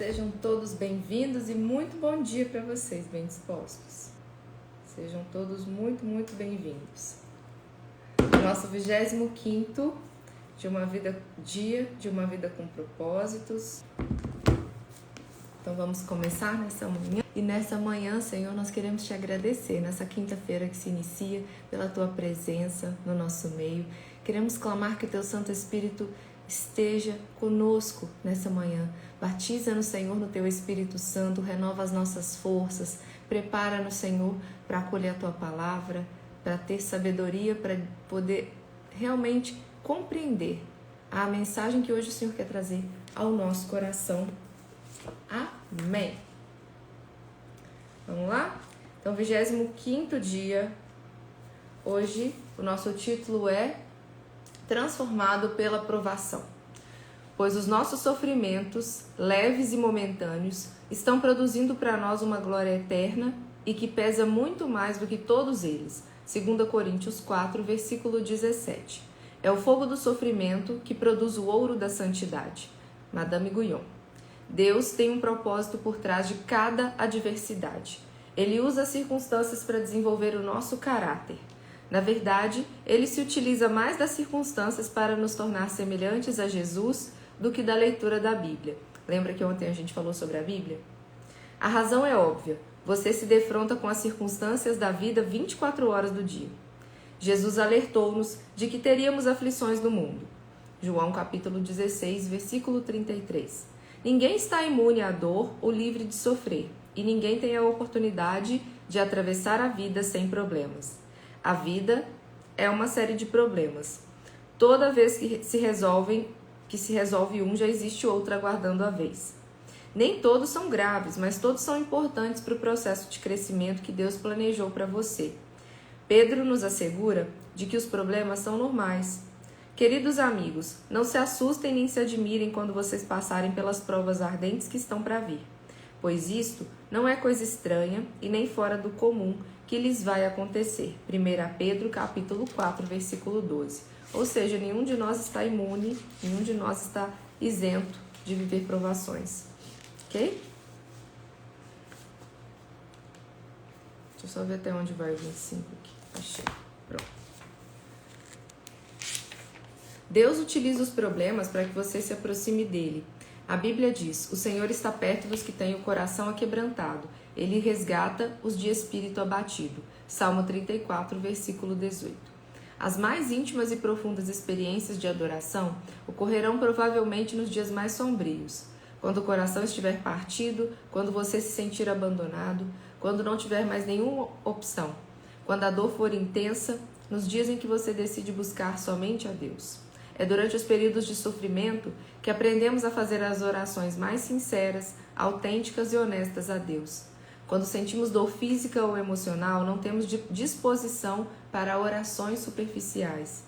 Sejam todos bem-vindos e muito bom dia para vocês, bem dispostos. Sejam todos muito bem-vindos. Nosso 25º de uma vida com propósitos. Então vamos começar nessa manhã. E nessa manhã, Senhor, nós queremos te agradecer, nessa quinta-feira que se inicia, pela tua presença no nosso meio. Queremos clamar que o teu Santo Espírito esteja conosco nessa manhã. Batiza-nos, Senhor, no teu Espírito Santo, renova as nossas forças, prepara-nos, Senhor, para acolher a tua palavra, para ter sabedoria, para poder realmente compreender a mensagem que hoje o Senhor quer trazer ao nosso coração. Amém. Vamos lá? Então, 25º dia. Hoje, o nosso título é Transformado pela Provação. Pois os nossos sofrimentos, leves e momentâneos, estão produzindo para nós uma glória eterna e que pesa muito mais do que todos eles. 2 Coríntios 4, versículo 17. É o fogo do sofrimento que produz o ouro da santidade. Madame Guyon. Deus tem um propósito por trás de cada adversidade. Ele usa as circunstâncias para desenvolver o nosso caráter. Na verdade, ele se utiliza mais das circunstâncias para nos tornar semelhantes a Jesus do que da leitura da Bíblia. Lembra que ontem a gente falou sobre a Bíblia? A razão é óbvia. Você se defronta com as circunstâncias da vida 24 horas do dia. Jesus alertou-nos de que teríamos aflições no mundo. João capítulo 16, versículo 33. Ninguém está imune à dor ou livre de sofrer, e ninguém tem a oportunidade de atravessar a vida sem problemas. A vida é uma série de problemas. Toda vez que se resolve um, já existe outro aguardando a vez. Nem todos são graves, mas todos são importantes para o processo de crescimento que Deus planejou para você. Pedro nos assegura de que os problemas são normais. Queridos amigos, não se assustem nem se admirem quando vocês passarem pelas provas ardentes que estão para vir, pois isto não é coisa estranha e nem fora do comum que lhes vai acontecer. 1 Pedro capítulo 4, versículo 12. Ou seja, nenhum de nós está imune, nenhum de nós está isento de viver provações. Ok? Deixa eu só ver até onde vai o 25 aqui. Achei. Pronto. Deus utiliza os problemas para que você se aproxime dele. A Bíblia diz: o Senhor está perto dos que têm o coração aquebrantado. Ele resgata os de espírito abatido. Salmo 34, versículo 18. As mais íntimas e profundas experiências de adoração ocorrerão provavelmente nos dias mais sombrios. Quando o coração estiver partido, quando você se sentir abandonado, quando não tiver mais nenhuma opção, quando a dor for intensa, nos dias em que você decide buscar somente a Deus. É durante os períodos de sofrimento que aprendemos a fazer as orações mais sinceras, autênticas e honestas a Deus. Quando sentimos dor física ou emocional, não temos disposição para orações superficiais.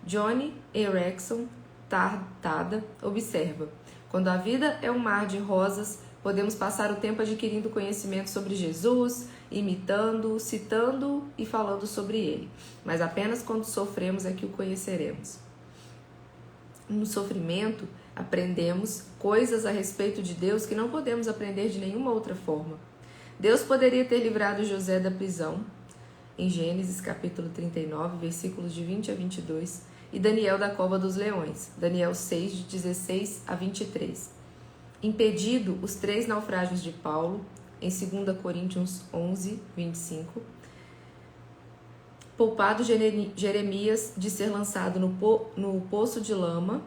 Johnny Erickson Tada observa: quando a vida é um mar de rosas, podemos passar o tempo adquirindo conhecimento sobre Jesus, imitando, citando e falando sobre ele. Mas apenas quando sofremos é que o conheceremos. No sofrimento, aprendemos coisas a respeito de Deus que não podemos aprender de nenhuma outra forma. Deus poderia ter livrado José da prisão, em Gênesis capítulo 39, versículos de 20 a 22, e Daniel da cova dos leões, Daniel 6, de 16 a 23. Impedido os 3 naufrágios de Paulo, em 2 Coríntios 11, 25. Poupado Jeremias de ser lançado no poço de lama,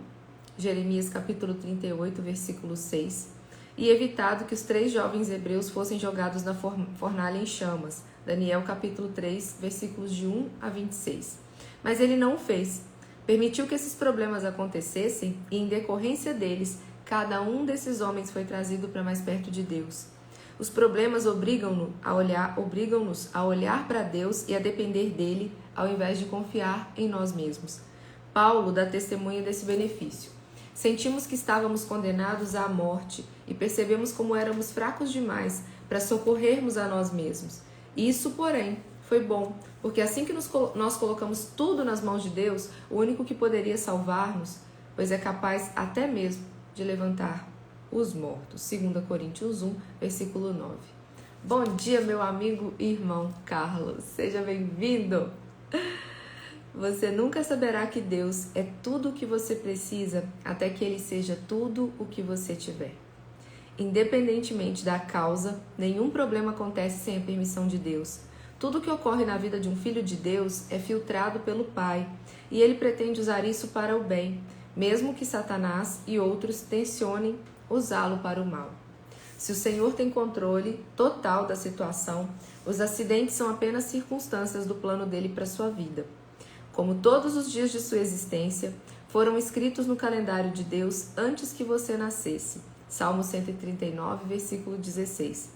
Jeremias capítulo 38, versículo 6. E evitado que os 3 jovens hebreus fossem jogados na fornalha em chamas, Daniel capítulo 3, versículos de 1 a 26. Mas ele não o fez. Permitiu que esses problemas acontecessem e, em decorrência deles, cada um desses homens foi trazido para mais perto de Deus. Os problemas obrigam-nos a olhar para Deus e a depender dele, ao invés de confiar em nós mesmos. Paulo dá testemunho desse benefício. Sentimos que estávamos condenados à morte e percebemos como éramos fracos demais para socorrermos a nós mesmos. Isso, porém, foi bom, porque assim que nós colocamos tudo nas mãos de Deus, o único que poderia salvar-nos, pois é capaz até mesmo de levantar os mortos. 2 Coríntios 1, versículo 9. Bom dia, meu amigo e irmão Carlos. Seja bem-vindo! Você nunca saberá que Deus é tudo o que você precisa até que Ele seja tudo o que você tiver. Independentemente da causa, nenhum problema acontece sem a permissão de Deus. Tudo que ocorre na vida de um filho de Deus é filtrado pelo Pai, e Ele pretende usar isso para o bem, mesmo que Satanás e outros tensionem usá-lo para o mal. Se o Senhor tem controle total da situação, os acidentes são apenas circunstâncias do plano dele para sua vida. Como todos os dias de sua existência, foram escritos no calendário de Deus antes que você nascesse. Salmo 139, versículo 16.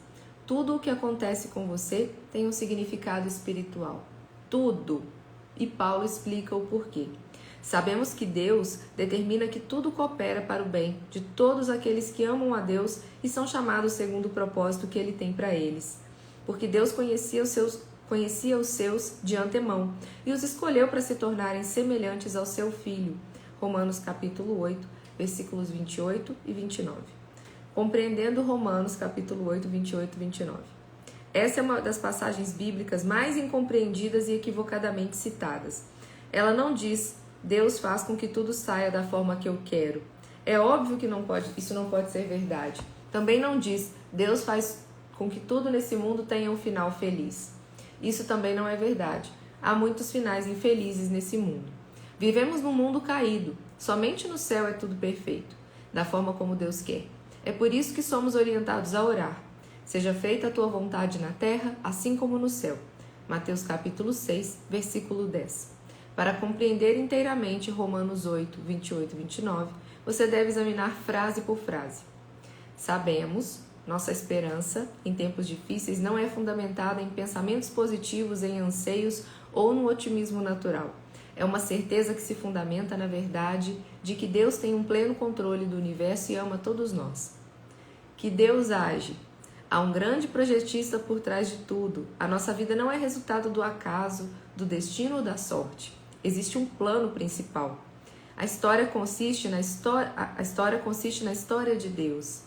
Tudo o que acontece com você tem um significado espiritual. Tudo. E Paulo explica o porquê. Sabemos que Deus determina que tudo coopera para o bem de todos aqueles que amam a Deus e são chamados segundo o propósito que Ele tem para eles. Porque Deus conhecia os seus de antemão e os escolheu para se tornarem semelhantes ao seu Filho. Romanos capítulo 8, versículos 28 e 29. Compreendendo Romanos capítulo 8, 28 e 29. Essa é uma das passagens bíblicas mais incompreendidas e equivocadamente citadas. Ela não diz: Deus faz com que tudo saia da forma que eu quero. É óbvio que isso não pode ser verdade. Também não diz: Deus faz com que tudo nesse mundo tenha um final feliz. Isso também não é verdade. Há muitos finais infelizes nesse mundo. Vivemos num mundo caído. Somente no céu é tudo perfeito, da forma como Deus quer. É por isso que somos orientados a orar. Seja feita a tua vontade na terra, assim como no céu. Mateus capítulo 6, versículo 10. Para compreender inteiramente Romanos 8, 28 e 29, você deve examinar frase por frase. Sabemos, nossa esperança em tempos difíceis não é fundamentada em pensamentos positivos, em anseios ou no otimismo natural. É uma certeza que se fundamenta na verdade de que Deus tem um pleno controle do universo e ama todos nós. Que Deus age. Há um grande projetista por trás de tudo. A nossa vida não é resultado do acaso, do destino ou da sorte. Existe um plano principal. A história consiste na história de Deus.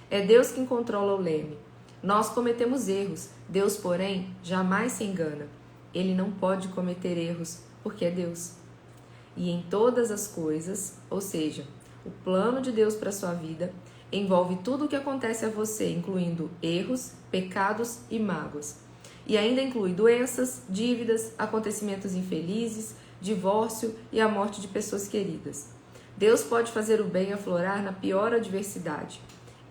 É Deus quem controla o leme. Nós cometemos erros. Deus, porém, jamais se engana. Ele não pode cometer erros, porque é Deus. E em todas as coisas, ou seja, o plano de Deus para a sua vida, envolve tudo o que acontece a você, incluindo erros, pecados e mágoas. E ainda inclui doenças, dívidas, acontecimentos infelizes, divórcio e a morte de pessoas queridas. Deus pode fazer o bem aflorar na pior adversidade.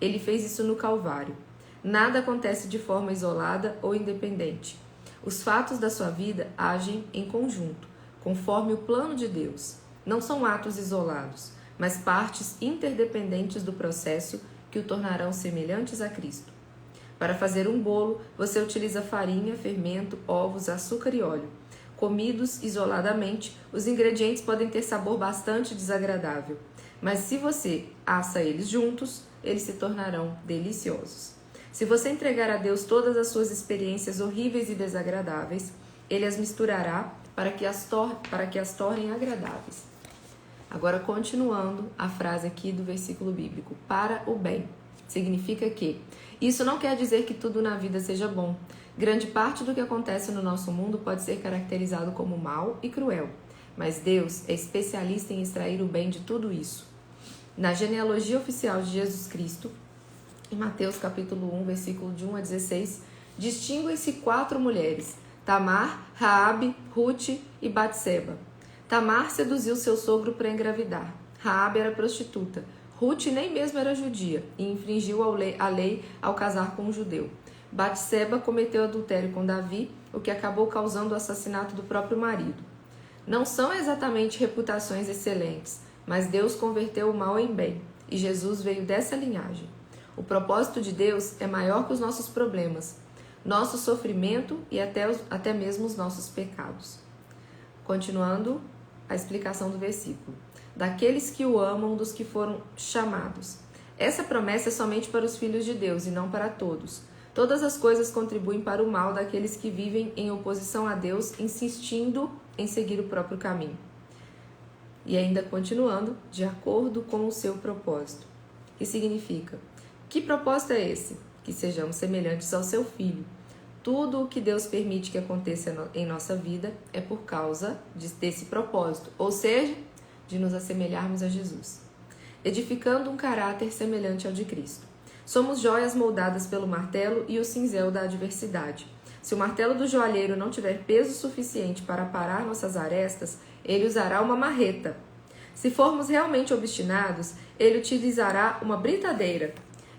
Ele fez isso no Calvário. Nada acontece de forma isolada ou independente. Os fatos da sua vida agem em conjunto, conforme o plano de Deus. Não são atos isolados, mas partes interdependentes do processo que o tornarão semelhantes a Cristo. Para fazer um bolo, você utiliza farinha, fermento, ovos, açúcar e óleo. Comidos isoladamente, os ingredientes podem ter sabor bastante desagradável, mas se você assa eles juntos, eles se tornarão deliciosos. Se você entregar a Deus todas as suas experiências horríveis e desagradáveis, Ele as misturará para que as tornem agradáveis. Agora, continuando a frase aqui do versículo bíblico, para o bem. Significa que isso não quer dizer que tudo na vida seja bom. Grande parte do que acontece no nosso mundo pode ser caracterizado como mal e cruel, mas Deus é especialista em extrair o bem de tudo isso. Na genealogia oficial de Jesus Cristo, em Mateus capítulo 1, versículo de 1 a 16, distinguem-se 4 mulheres: Tamar, Raabe, Ruth e Batseba. Tamar seduziu seu sogro para engravidar. Raabe era prostituta. Ruth nem mesmo era judia e infringiu a lei ao casar com um judeu. Batseba cometeu adultério com Davi, o que acabou causando o assassinato do próprio marido. Não são exatamente reputações excelentes, mas Deus converteu o mal em bem, e Jesus veio dessa linhagem. O propósito de Deus é maior que os nossos problemas, nosso sofrimento e até mesmo os nossos pecados. Continuando a explicação do versículo. Daqueles que o amam, dos que foram chamados. Essa promessa é somente para os filhos de Deus e não para todos. Todas as coisas contribuem para o mal daqueles que vivem em oposição a Deus, insistindo em seguir o próprio caminho. E ainda continuando, de acordo com o seu propósito. que significa: que propósito é esse? Que sejamos semelhantes ao seu Filho. Tudo o que Deus permite que aconteça em nossa vida é por causa desse propósito, ou seja, de nos assemelharmos a Jesus, edificando um caráter semelhante ao de Cristo. Somos joias moldadas pelo martelo e o cinzel da adversidade. Se o martelo do joalheiro não tiver peso suficiente para parar nossas arestas, ele usará uma marreta. Se formos realmente obstinados, ele utilizará uma britadeira.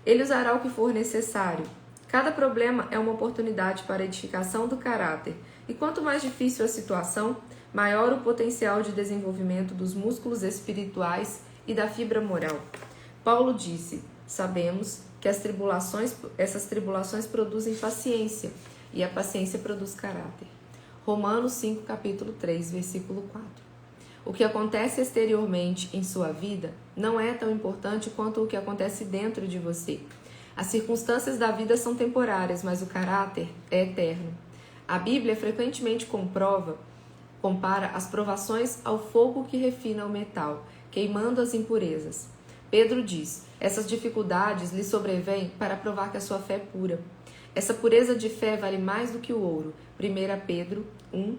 Ele usará o que for necessário. Cada problema é uma oportunidade para a edificação do caráter, e quanto mais difícil a situação, maior o potencial de desenvolvimento dos músculos espirituais e da fibra moral. Paulo disse: sabemos que essas tribulações produzem paciência, e a paciência produz caráter. Romanos 5, capítulo 3, versículo 4. O que acontece exteriormente em sua vida não é tão importante quanto o que acontece dentro de você. As circunstâncias da vida são temporárias, mas o caráter é eterno. A Bíblia frequentemente compara as provações ao fogo que refina o metal, queimando as impurezas. Pedro diz: essas dificuldades lhe sobrevêm para provar que a sua fé é pura. Essa pureza de fé vale mais do que o ouro. 1 Pedro 1,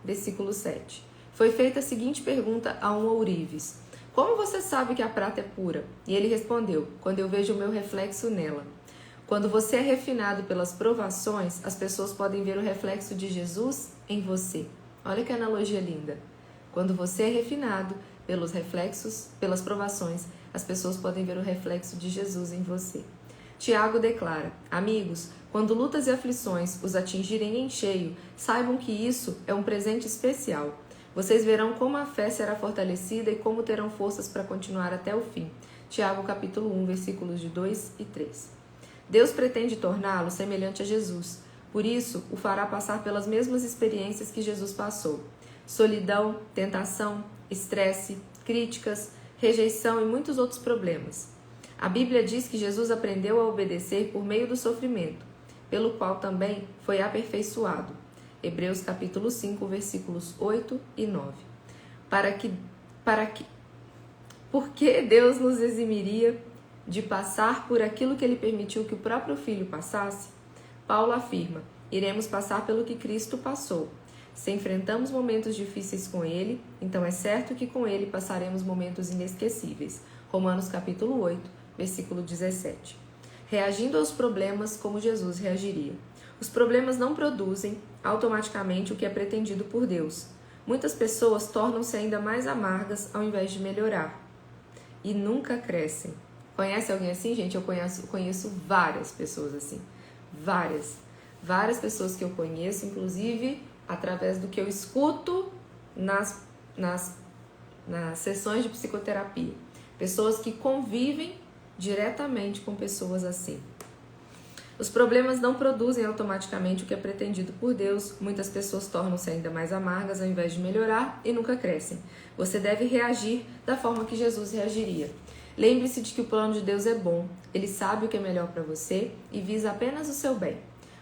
versículo 7. Foi feita a seguinte pergunta a um ourives: como você sabe que a prata é pura? E ele respondeu: quando eu vejo o meu reflexo nela. Quando você é refinado pelas provações, as pessoas podem ver o reflexo de Jesus em você. Olha que analogia linda. Quando você é refinado pelas provações, as pessoas podem ver o reflexo de Jesus em você. Tiago declara: amigos, quando lutas e aflições os atingirem em cheio, saibam que isso é um presente especial. Vocês verão como a fé será fortalecida e como terão forças para continuar até o fim. Tiago capítulo 1, versículos de 2 e 3. Deus pretende torná-lo semelhante a Jesus. Por isso, o fará passar pelas mesmas experiências que Jesus passou. Solidão, tentação, estresse, críticas, rejeição e muitos outros problemas. A Bíblia diz que Jesus aprendeu a obedecer por meio do sofrimento, pelo qual também foi aperfeiçoado. Hebreus capítulo 5, versículos 8 e 9. Por que Deus nos eximiria de passar por aquilo que Ele permitiu que o próprio Filho passasse? Paulo afirma: iremos passar pelo que Cristo passou. Se enfrentamos momentos difíceis com Ele, então é certo que com Ele passaremos momentos inesquecíveis. Romanos capítulo 8, versículo 17. Reagindo aos problemas como Jesus reagiria. Os problemas não produzem automaticamente o que é pretendido por Deus. Muitas pessoas tornam-se ainda mais amargas ao invés de melhorar. E nunca crescem. Conhece alguém assim, gente? Eu conheço várias pessoas assim. Várias pessoas que eu conheço, inclusive através do que eu escuto nas sessões de psicoterapia. Pessoas que convivem diretamente com pessoas assim. Os problemas não produzem automaticamente o que é pretendido por Deus. Muitas pessoas tornam-se ainda mais amargas ao invés de melhorar e nunca crescem. Você deve reagir da forma que Jesus reagiria. Lembre-se de que o plano de Deus é bom. Ele sabe o que é melhor para você e visa apenas o seu bem.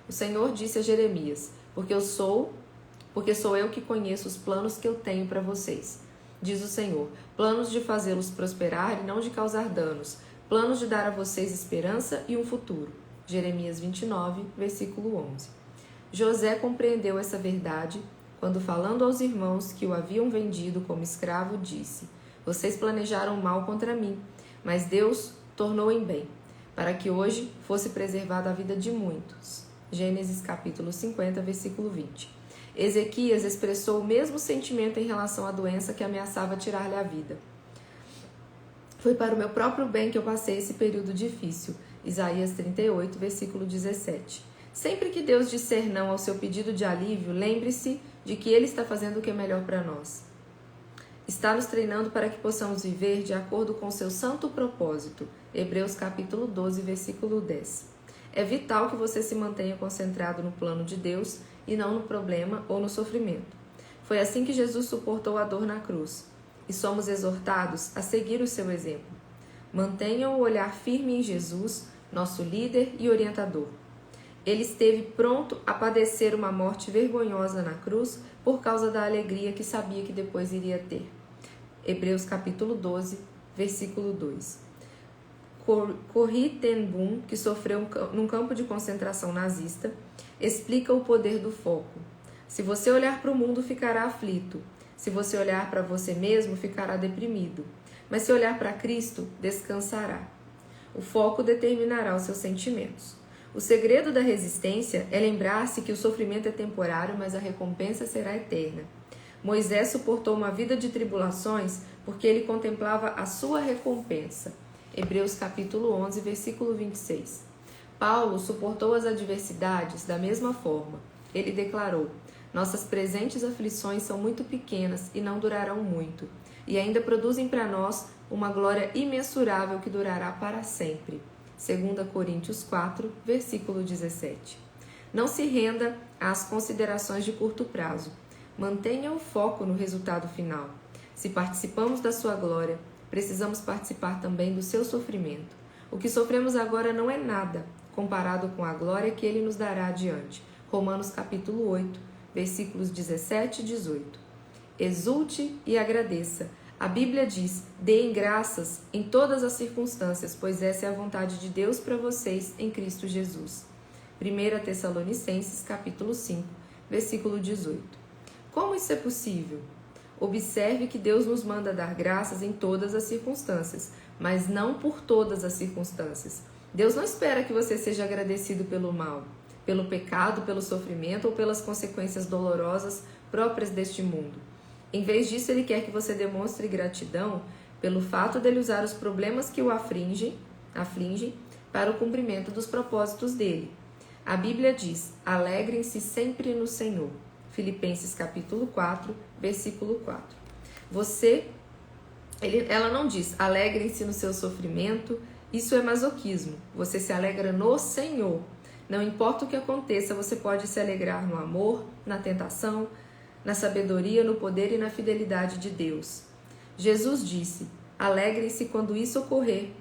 O Senhor disse a Jeremias: porque sou eu que conheço os planos que eu tenho para vocês. Diz o Senhor: planos de fazê-los prosperar e não de causar danos, planos de dar a vocês esperança e um futuro. Jeremias 29, versículo 11. José compreendeu essa verdade quando, falando aos irmãos que o haviam vendido como escravo, disse: vocês planejaram mal contra mim, mas Deus tornou em bem, para que hoje fosse preservada a vida de muitos. Gênesis capítulo 50, versículo 20. Ezequias expressou o mesmo sentimento em relação à doença que ameaçava tirar-lhe a vida. Foi para o meu próprio bem que eu passei esse período difícil. Isaías 38, versículo 17. Sempre que Deus disser não ao seu pedido de alívio, lembre-se de que Ele está fazendo o que é melhor para nós. Está nos treinando para que possamos viver de acordo com seu santo propósito. Hebreus capítulo 12, versículo 10. É vital que você se mantenha concentrado no plano de Deus e não no problema ou no sofrimento. Foi assim que Jesus suportou a dor na cruz. E somos exortados a seguir o seu exemplo. Mantenham o olhar firme em Jesus, nosso líder e orientador. Ele esteve pronto a padecer uma morte vergonhosa na cruz por causa da alegria que sabia que depois iria ter. Hebreus capítulo 12, versículo 2. Corrie ten Boom, que sofreu num campo de concentração nazista, explica o poder do foco. Se você olhar para o mundo, ficará aflito. Se você olhar para você mesmo, ficará deprimido. Mas se olhar para Cristo, descansará. O foco determinará os seus sentimentos. O segredo da resistência é lembrar-se que o sofrimento é temporário, mas a recompensa será eterna. Moisés suportou uma vida de tribulações porque ele contemplava a sua recompensa. Hebreus capítulo 11, versículo 26. Paulo suportou as adversidades da mesma forma. Ele declarou: nossas presentes aflições são muito pequenas e não durarão muito, e ainda produzem para nós uma glória imensurável que durará para sempre. 2 Coríntios 4, versículo 17. Não se renda às considerações de curto prazo. Mantenha o foco no resultado final. Se participamos da sua glória, precisamos participar também do seu sofrimento. O que sofremos agora não é nada comparado com a glória que ele nos dará adiante. Romanos capítulo 8, versículos 17 e 18. Exulte e agradeça. A Bíblia diz: deem graças em todas as circunstâncias, pois essa é a vontade de Deus para vocês em Cristo Jesus. 1 Tessalonicenses capítulo 5, versículo 18. Como isso é possível? Observe que Deus nos manda dar graças em todas as circunstâncias, mas não por todas as circunstâncias. Deus não espera que você seja agradecido pelo mal, pelo pecado, pelo sofrimento ou pelas consequências dolorosas próprias deste mundo. Em vez disso, Ele quer que você demonstre gratidão pelo fato dele usar os problemas que o afligem para o cumprimento dos propósitos dele. A Bíblia diz: alegrem-se sempre no Senhor. Filipenses capítulo 4, versículo 4. Ela não diz: alegrem-se no seu sofrimento, isso é masoquismo. Você se alegra no Senhor. Não importa o que aconteça, você pode se alegrar no amor, na tentação, na sabedoria, no poder e na fidelidade de Deus. Jesus disse: alegrem-se quando isso ocorrer,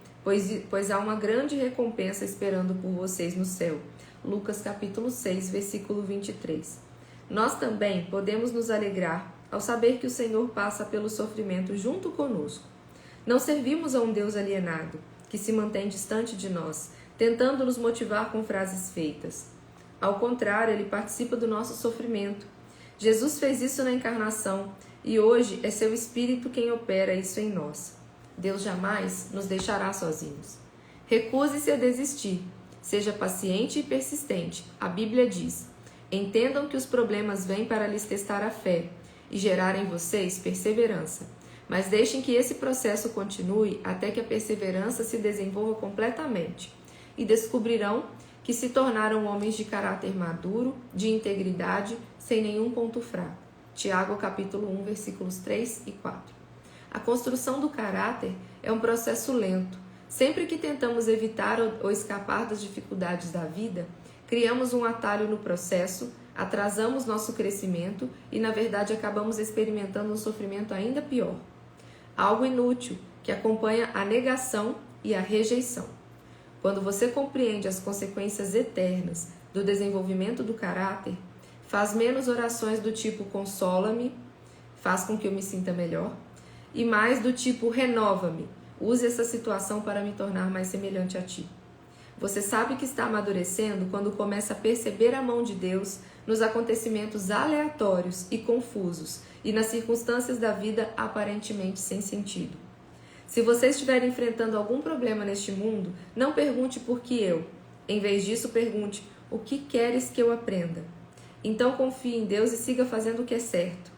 pois há uma grande recompensa esperando por vocês no céu. Lucas capítulo 6, versículo 23. Nós também podemos nos alegrar ao saber que o Senhor passa pelo sofrimento junto conosco. Não servimos a um Deus alienado, que se mantém distante de nós, tentando nos motivar com frases feitas. Ao contrário, Ele participa do nosso sofrimento. Jesus fez isso na encarnação e hoje é seu Espírito quem opera isso em nós. Deus jamais nos deixará sozinhos. Recuse-se a desistir. Seja paciente e persistente. A Bíblia diz: entendam que os problemas vêm para lhes testar a fé e gerar em vocês perseverança. Mas deixem que esse processo continue até que a perseverança se desenvolva completamente. E descobrirão que se tornaram homens de caráter maduro, de integridade, sem nenhum ponto fraco. Tiago capítulo 1, versículos 3 e 4. A construção do caráter é um processo lento. Sempre que tentamos evitar ou escapar das dificuldades da vida, criamos um atalho no processo, atrasamos nosso crescimento e, na verdade, acabamos experimentando um sofrimento ainda pior. Algo inútil que acompanha a negação e a rejeição. Quando você compreende as consequências eternas do desenvolvimento do caráter, faz menos orações do tipo consola-me, faz com que eu me sinta melhor, e mais do tipo renova-me, use essa situação para me tornar mais semelhante a ti. Você sabe que está amadurecendo quando começa a perceber a mão de Deus nos acontecimentos aleatórios e confusos e nas circunstâncias da vida aparentemente sem sentido. Se você estiver enfrentando algum problema neste mundo, não pergunte por que eu. Em vez disso, pergunte: o que queres que eu aprenda? Então confie em Deus e siga fazendo o que é certo.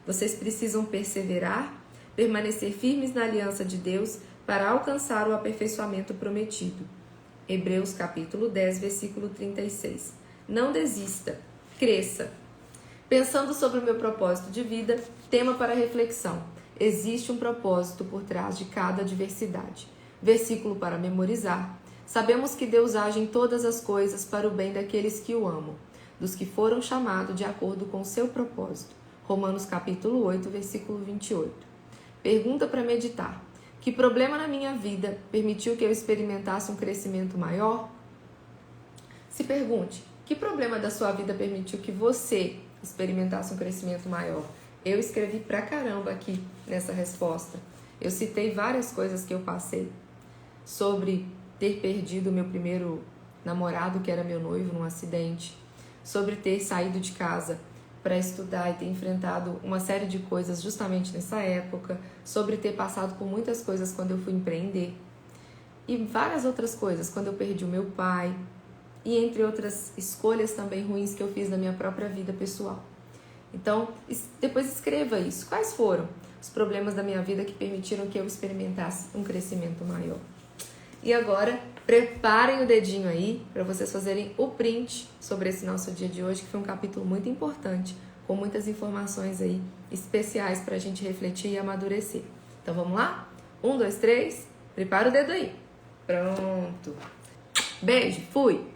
Vocês precisam perseverar, permanecer firmes na aliança de Deus para alcançar o aperfeiçoamento prometido. Hebreus capítulo 10, versículo 36. Não desista, cresça. Pensando sobre o meu propósito de vida, tema para reflexão. Existe um propósito por trás de cada adversidade. Versículo para memorizar. Sabemos que Deus age em todas as coisas para o bem daqueles que o amam, dos que foram chamados de acordo com o seu propósito. Romanos capítulo 8, versículo 28. Pergunta para meditar. Que problema na minha vida permitiu que eu experimentasse um crescimento maior? Se pergunte, que problema da sua vida permitiu que você experimentasse um crescimento maior? Eu escrevi pra caramba aqui nessa resposta. Eu citei várias coisas que eu passei. sobre ter perdido meu primeiro namorado, que era meu noivo, num acidente, sobre ter saído de casa para estudar e ter enfrentado uma série de coisas justamente nessa época, sobre ter passado por muitas coisas quando eu fui empreender e várias outras coisas, quando eu perdi o meu pai e entre outras escolhas também ruins que eu fiz na minha própria vida pessoal. Então, depois escreva isso. Quais foram os problemas da minha vida que permitiram que eu experimentasse um crescimento maior? E agora, preparem o dedinho aí para vocês fazerem o print sobre esse nosso dia de hoje, que foi um capítulo muito importante, com muitas informações aí especiais para a gente refletir e amadurecer. Então vamos lá? 1, 2, 3, prepara o dedo aí. Pronto. Beijo, fui!